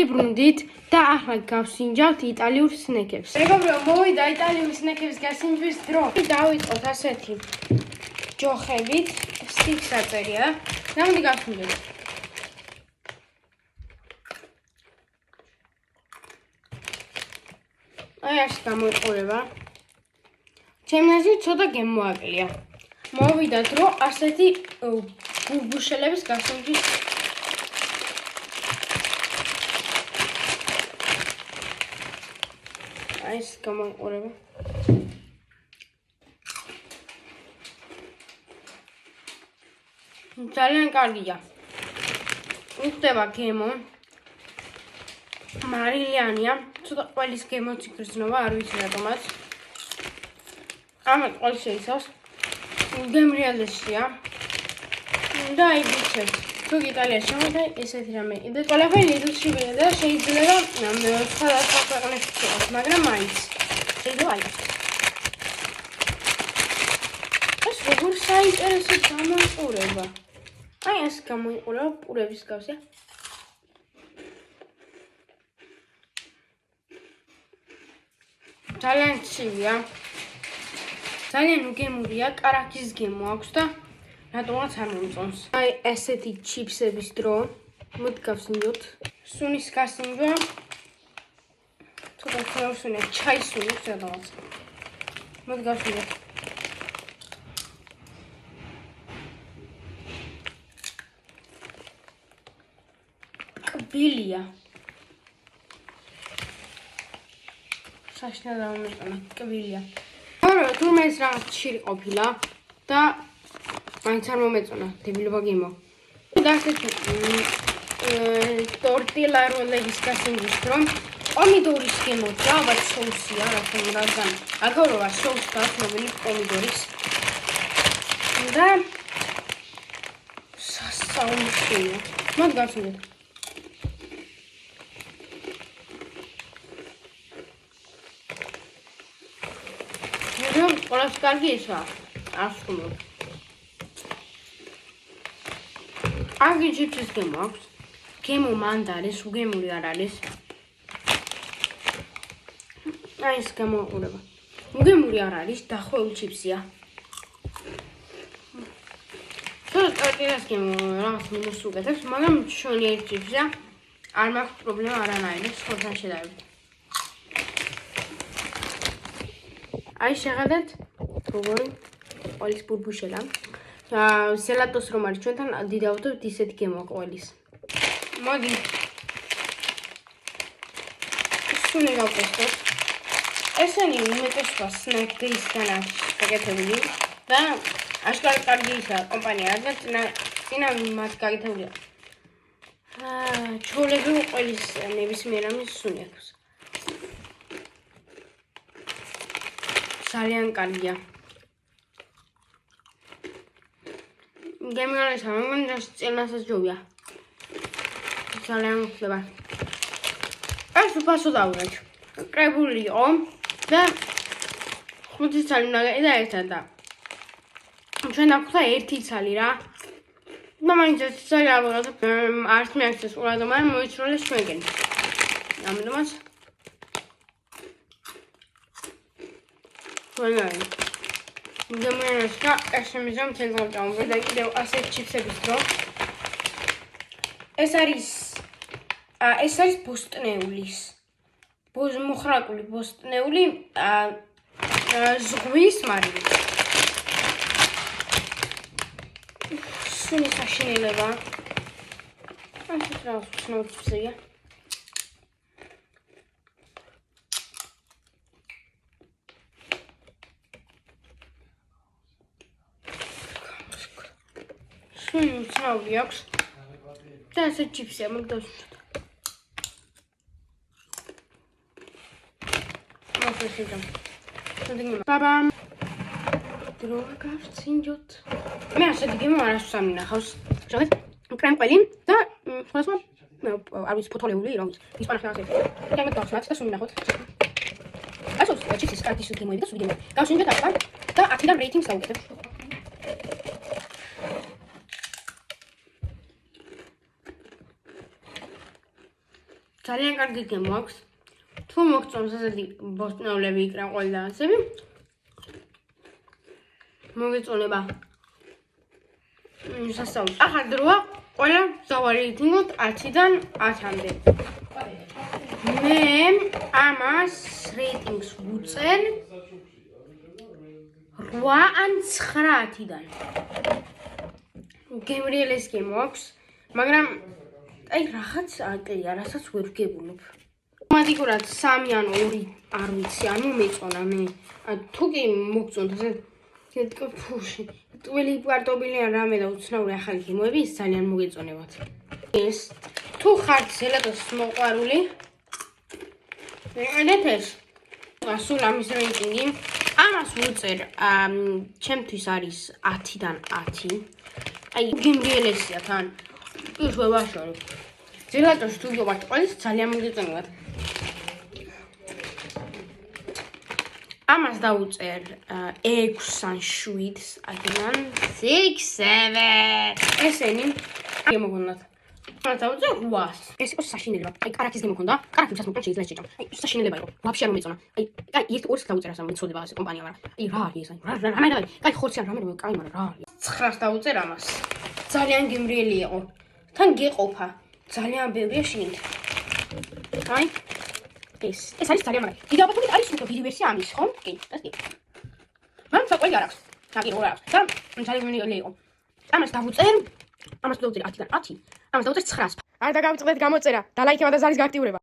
დავიბრუნდით და ახლა გავსინჯავთ იტალიურ სნეკებს. მეგობრებო, მოვიდა იტალიური სნეკების გასინჯვის დრო. დავიწყოთ ასეთი ჯოხებით, სტიქს აწერია. გამოდი გავსინჯოთ. აი ასე გამოიყურება. ჩემი აზრით ცოტა გემოაკლია. მოვიდა დრო ასეთი ბურბუშელების გასინჯვის. აი ეს გამოიყურება. ძალიან კარგია. უხდება გემო. მარილიანია. ცოტა ყველის გემოც იგრძნობა, არ ვიცი რატომაც. ამათ ყველს შეიცავს. გემრიალესია. და აი ვიცით. თუ იტალიაში მოდი ესეთი რამე. და ყველაფერი ლიდლში ვიდა და შეიძლება სხვადასხვა ქვეყნებში იყოს, მაგრამ მაინც შეიძლება აი. ეს როგორ საინტერესო გამოიყურება. აი ეს გამოიყურება პურების გავსია. ძალიან ცივია. ძალიან უგემურია, კარაქის გემო აქვს და რატომაც არ მომწონს. აი ესეთი ჩიფსების დრო. მოდი გავსინჯოთ. სუნის გასინჯვა. ცოტა ხმევსუნე ჩაისუნებს რატომაც. მოდი გავსინჯოთ. კბილია. საშნელად მომეწონა, კბილია. მაგრამ თურმე ეს რაღაც შირი ყოფილა და მაინც არ მომეწონა, დებილობა გემო. და ასეთი ტორტილა როლების გასინჯვის დრო. პომიდორის გემოთია, ალბათ სოუსია, რადგან აქაურობა სოუსს გააცნობილი პომიდორის. და სასაუნშია. მოდი გავსინჯოთ. ყველას კარგი ესაა. ასრულო. კარგი ჩიფსის გემო აქვს. გემო მანდ არის, უგემური არ არის. აი ეს გამოიყურება. უგემური არ არის, დახვეული ჩიფსია. ტორტილას გემო რაღაც მინუს უკეთებს, მაგრამ მშვენიერი ჩიფსია. არ მაქვს პრობლემა არანაირი სხვასთან შედარებით. აი შეღადეთ როგორი ყველის ბურბუშელა. სელატოს რომ არის ჩვენთან დიდავთ ისეთი გემო ყველის. მოდი. სული გავყოსოთ. ესენი უმეტესობა snack day-სგან არის გაკეთებული და აშკარად კარგია კომპანია, რადგან წინა მათ გაკეთებულია. ჩოლები ყველის ნებისმიერ ამის სული აქვს. ძალიან კარგია. გემრიალესა, მაგრამ წელნასაც ჯობია. ძალიან უხდება. ეს უფასო დავიღეთ. კრებული იყო და 5 ცალი უნდა გაიყიდა ერთად და ჩვენ აქვთ 1 ცალი რა. და მაინც ეს ცალი ავიღოთ. არც მეაქცეს ყურადღება, მაგრამ მოიცროლეს ჩვენკენ. ამიტომაც ვაი. გემრიალესა, ეს მიზამ თელგრამ წამოვიდა და კიდევ ასეთ ჩიფსების დრო. ეს არის ბოსტნეულის. მოხრაკული ბოსტნეული ზღვის მარილით. სუნის აშენელება. ასეთ რაღაც უცნაური ჩიფსია. უცნაური აქვს. და ასეთ ჩიფსია მოგდავსოთ. ბაბამ. დრო გავსინჯოთ. მე ასეთი გემო არასდროს არ მინახავს. შეგეთ კრემყველი და სხვადასხვა არ ვიცი ფოთოლეული რომ ისპანახი ასეთი. და მე გავსვათ და სულ მინახოთ. ასოს ჩიფსის კარტის გემოები და სულ გემო. გავსინჯოთ ახლა და 10-დან რეიტინგს დავუკეთებ. ძალიან კარგი გემო აქვს. თუ მოგწონს ასეთი ბოსტნეულები იქნებ ყველი და ასები. მოგეწონება. სასწაული. ახლა დროა ყველა ზავარი ითინოთ 10-დან 10-მდე. მე ამას რეიტინგს ვუწერ 8 ან 9-დან. გემრიელეს გემო აქვს, მაგრამ აი რაღაც აკეა, რასაც ვერ ვგებულობ. ავტომატიკურად 3 ან 2 არ ვიცი, არ მომეწონა მე. თუ კი მოგწონთ ასე ფუში, ტველი პარტობილი ან რამე და უცნაური ახალი გემოები ის ძალიან მოგეწონებათ. ეს თუ ხართ ზელატოს მოყვარული, მიყიდეთ ეს. სულ ამის რეიტინგი ამას ვუწერ, ჩემთვის არის 10-დან 10. აი გემრიელესია თან. ის ვებაშორი. ზელატოს თუ გიყვართ ყველის ძალიან მოგეწონებათ. ამას დავუწერ 6 ან 7-ს, აქედან 6-7. ესენი გემოგონდათ. ამას დავუწერ 8-ს. ეს იყო საშინელება. აი კარაქის გემოგონდა, კარაქი ვისაც მოგწონს შეიძლება შეჭამ. აი საშინელება იყო. ვაფშე არ მომეწონა. აი ერთ ორს დავუწერ ასა მეწოდება ასე კომპანია, მაგრამ აი რა არის ეს? აი რა რამე არის? აი ხორცი არ რამე კაი, მაგრამ რა არის? 9-ს დავუწერ ამას. ძალიან გემრიელი იყო. თან გეყოფა. ძალიან ბევრია შიგნით. აი ეს არის ძალიან მაგარი. დიდი ალბათობით არის უფრო დიდი ვერსია ამის, ხო? კი, ეს კი. მაგრამ საყველი არ აქვს. საკითხი არ აქვს. და ძალიან გემრიელი იყო. ამას დავუწერ 10-დან 10. ამას დავუწერ 9-ს. არ დაგავიწყდეთ გამოწერა და ლაიქება და ზარის გააქტიურება.